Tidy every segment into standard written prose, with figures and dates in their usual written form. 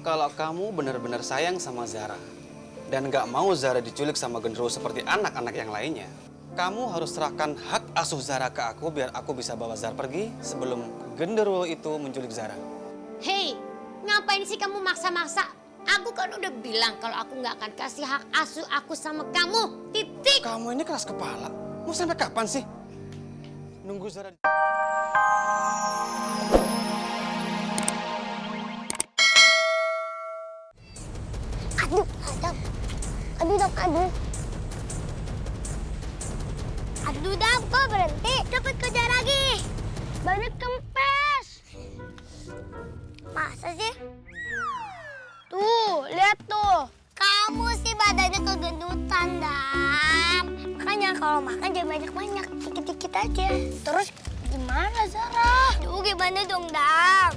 kalau kamu benar-benar sayang sama Zara dan nggak mau Zara diculik sama genderuwo seperti anak-anak yang lainnya, kamu harus serahkan hak asuh Zara ke aku biar aku bisa bawa Zara pergi sebelum genderuwo itu menculik Zara. Hei, ngapain sih kamu maksa-maksa? Aku kan udah bilang kalau aku nggak akan kasih hak asuh aku sama kamu. Titik. Kamu ini keras kepala. Mau sampai kapan sih? Nunggu Zara. Aduh, Adam. Aduh, Dam, aduh. Aduh, Dam, kok berhenti? Cepet kejar lagi. Banyak kempes. Masa sih? Tuh, lihat tuh. Kamu sih badannya kegendutan, Dam. Makanya kalau makan jangan banyak-banyak, dikit-dikit aja. Terus gimana, Zara? Duh, gimana dong, Dam?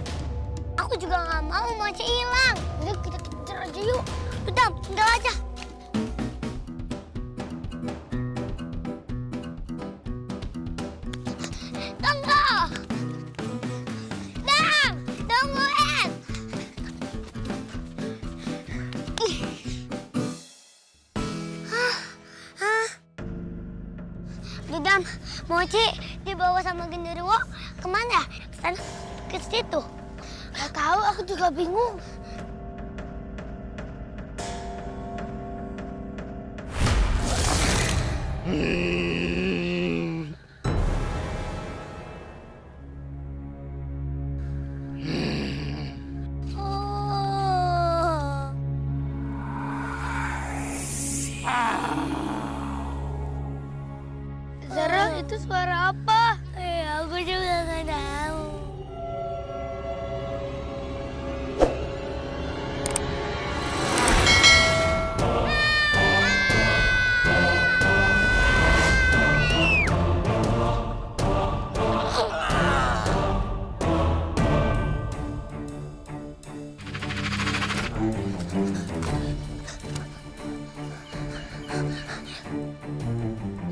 Aku juga nggak mau Mochi hilang. Yuk, kita kejar aja yuk. Udah, tinggal aja. Tunggu! Dam, tungguin! Dam, Mochi dibawa sama genderuwo kemana? Kesana, ke situ. Gak tahu, aku juga bingung. Oh. Zara, itu suara apa? Aku juga nggak tahu.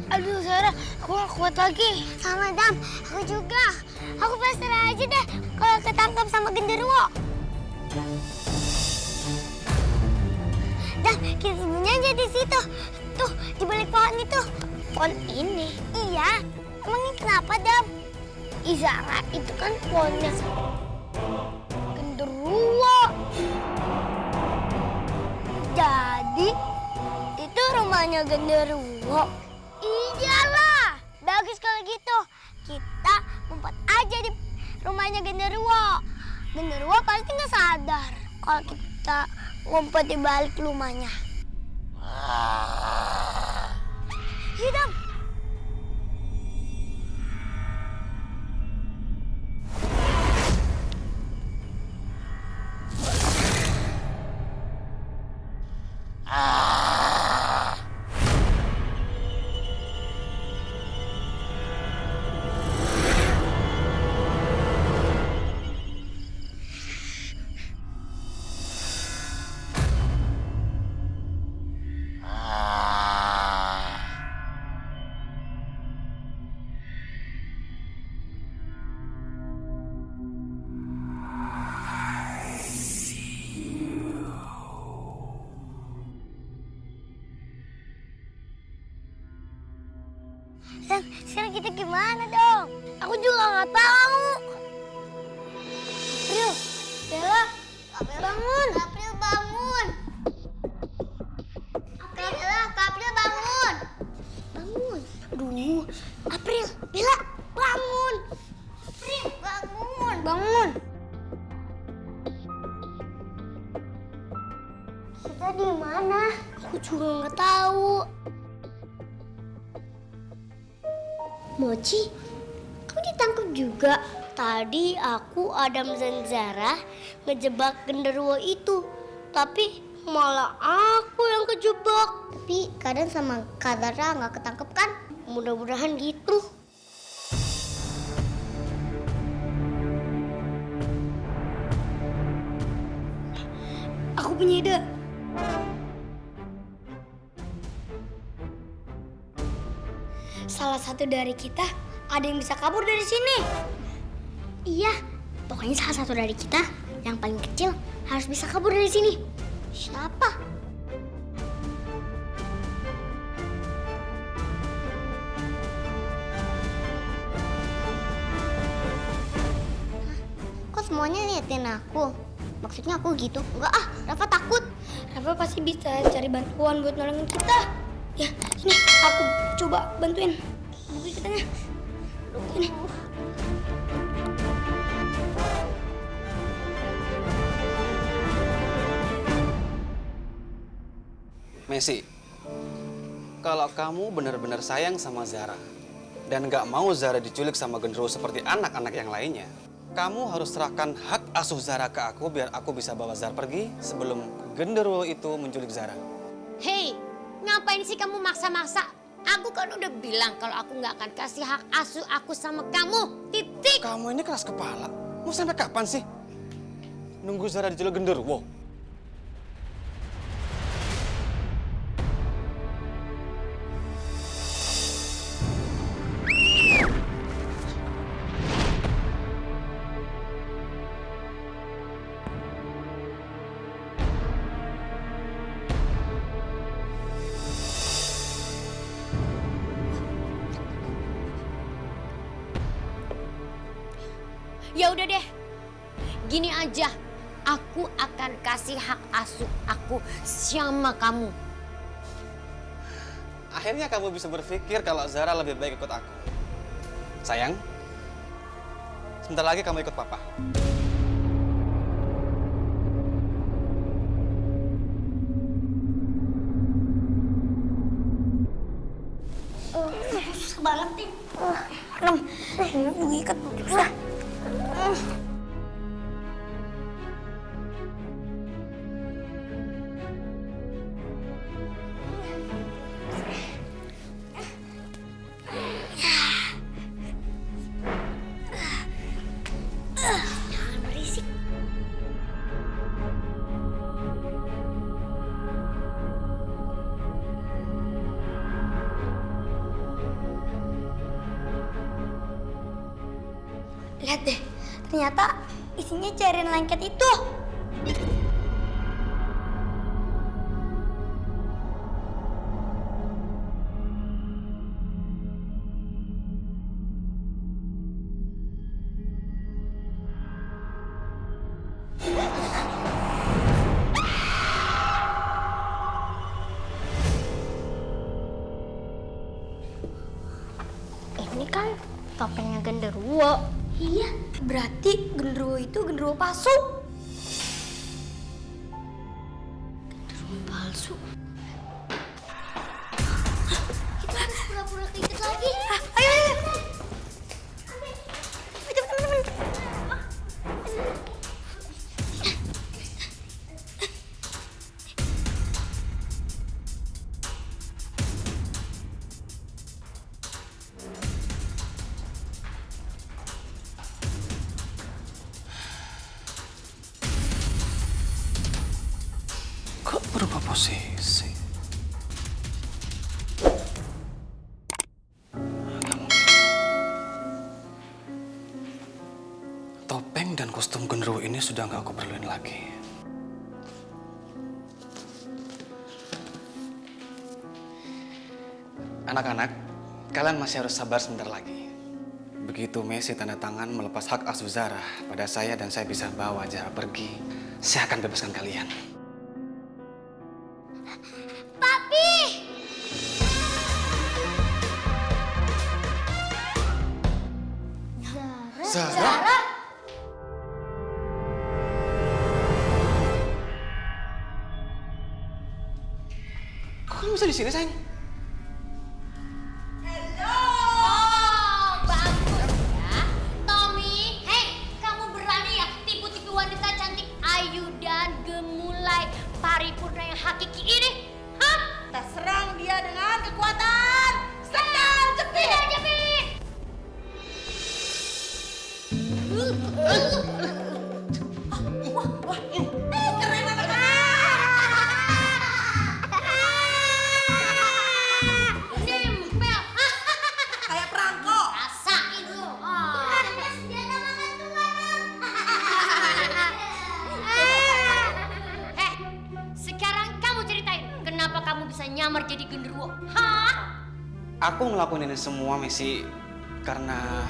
Aduh, Zara, aku gak kuat lagi. Sama, Dam. Aku juga. Aku pasrah aja deh kalau ketangkap sama genderuwo. Dam, kita sembunyi aja di situ. Tuh, di balik pohon itu. Pohon ini? Iya. Emangnya kenapa, Dam? Zara, itu kan pohonnya genderuwo. Jadi, itu rumahnya genderuwo. Iyalah, bagus kalau gitu. Kita ngumpet aja di rumahnya genderuwo. Genderuwo pasti nggak sadar kalau kita ngumpet di balik rumahnya. Yuk, Dam. Dan sekarang kita gimana dong? Aku juga nggak tahu. April, Bella, bangun. April bangun. Bella, April bangun. Bangun. Aduh, April, Bella, bangun. April, bangun. Bangun. Kita di mana? Aku juga nggak tahu. Mochi, kamu ditangkap juga. Tadi aku, Adam dan Zara ngejebak genderuwo itu. Tapi malah aku yang kejebak. Tapi kadang sama Kak Zara nggak ketangkep kan? Mudah-mudahan gitu. Aku punya ide. Salah satu dari kita ada yang bisa kabur dari sini. Iya, pokoknya salah satu dari kita yang paling kecil harus bisa kabur dari sini. Siapa? Kok semuanya liatin aku? Maksudnya aku gitu? Enggak ah, Rafa takut. Rafa pasti bisa cari bantuan buat nolongin kita. Ya, sini aku coba bantuin. Bantuin kitanya. Sini. Messi, kalau kamu benar-benar sayang sama Zara dan nggak mau Zara diculik sama genderuwo seperti anak-anak yang lainnya, kamu harus serahkan hak asuh Zara ke aku biar aku bisa bawa Zara pergi sebelum genderuwo itu menculik Zara. Hei, ngapain sih kamu maksa-maksa? Aku kan udah bilang kalau aku nggak akan kasih hak asuh aku sama kamu. Titik. Kamu ini keras kepala. Mau sampai kapan sih? Nunggu Zara diculik genderuwo? Ya udah deh, gini aja. Aku akan kasih hak asuh aku sama kamu. Akhirnya kamu bisa berpikir kalau Zara lebih baik ikut aku. Sayang, sebentar lagi kamu ikut papa. Susah banget nih. Ikat susah. Jangan berisik. Lihat deh, ternyata isinya cairan lengket itu. Ini kan topengnya genderuwo. Iya, berarti genderuwo itu genderuwo palsu. Genderuwo palsu. Kita harus pura-pura keikat lagi. Ayo, ayo. Teman-teman. Kok berubah posisi? Topeng dan kostum genderuwo ini sudah nggak aku perluin lagi. Anak-anak, kalian masih harus sabar sebentar lagi. Begitu Messi tanda tangan melepas hak asuh Zara pada saya dan saya bisa bawa Zara pergi, saya akan bebaskan kalian. Papi! Zara? Kok kamu bisa di sini, sayang? Oh, bagus ya. Tommy, hei, kamu berani ya tipu-tipu wanita cantik ayu dan gemulai paripurna yang hakiki ini? Hah? Kita serang dia dengan kekuatan sendal jepit. Tidak, Jepit! Keren anak-anak. Nempel! Kayak perangko. Rasain lu! Oh. Hah? Aku ngelakuin ini semua, Messi, karena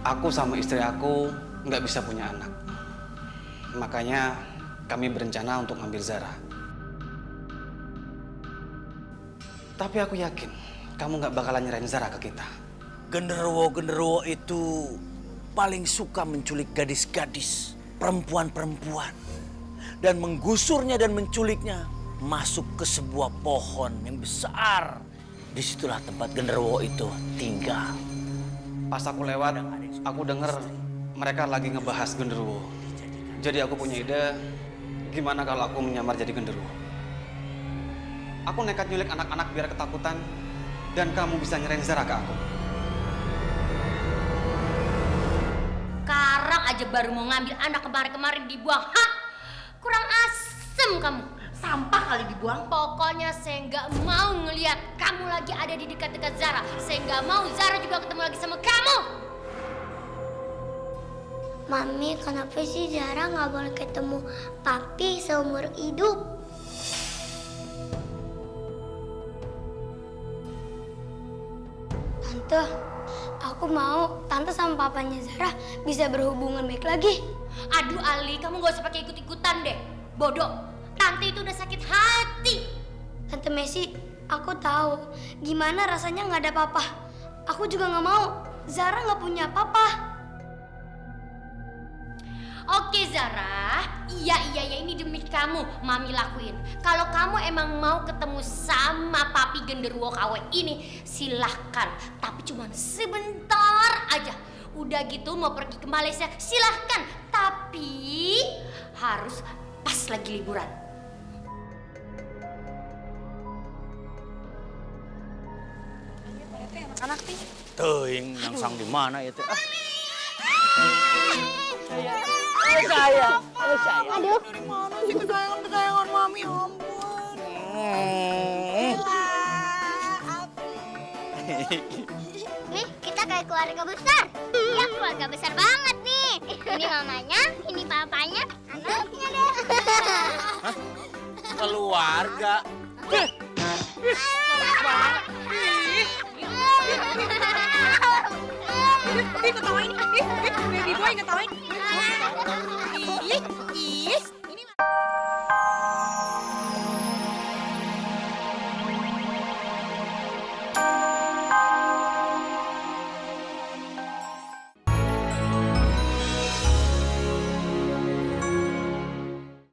aku sama istri aku nggak bisa punya anak. Makanya kami berencana untuk ngambil Zara. Tapi aku yakin kamu nggak bakalan nyerahin Zara ke kita. Genderuwo-genderuwo itu paling suka menculik gadis-gadis, perempuan-perempuan. Dan menggusurnya dan menculiknya masuk ke sebuah pohon yang besar. Disitulah tempat genderuwo itu tinggal. Pas aku lewat, aku denger mereka lagi ngebahas genderuwo. Jadi aku punya ide, gimana kalau aku menyamar jadi genderuwo. Aku nekat nyulik anak-anak biar ketakutan, dan kamu bisa nyerahin Zara ke aku. Sekarang aja baru mau ngambil anak kemarin-kemarin dibuang. Hah? Kurang asem kamu. Sampah kali dibuang. Pokoknya saya nggak mau ngelihat kamu lagi ada di dekat-dekat Zara. Saya nggak mau Zara juga ketemu lagi sama kamu. Mami, kenapa sih Zara nggak boleh ketemu papi seumur hidup? Tante, aku mau tante sama papanya Zara bisa berhubungan baik lagi. Aduh Ali, kamu gak usah pakai ikut-ikutan deh. Bodoh. Tante itu udah sakit hati. Tante Messi, aku tahu gimana rasanya nggak ada papa. Aku juga nggak mau Zara nggak punya papa. Oke Zara, iya ini demi kamu Mami lakuin. Kalau kamu emang mau ketemu sama papi genderuwo KW ini, silahkan. Tapi cuma sebentar aja. Udah gitu mau pergi ke Malaysia, silahkan. Tapi harus pas lagi liburan. Anak nih. Teuing nyangsang di mana ya teh? Aduh. Dari mana sih kesayangan mami, ampun. Nih, kita kayak keluarga besar. Iya, keluarga besar banget nih. Ini mamanya, ini papanya, anaknya deh. Keluarga. Ih, ketawain. Ih, baby boy ketawain.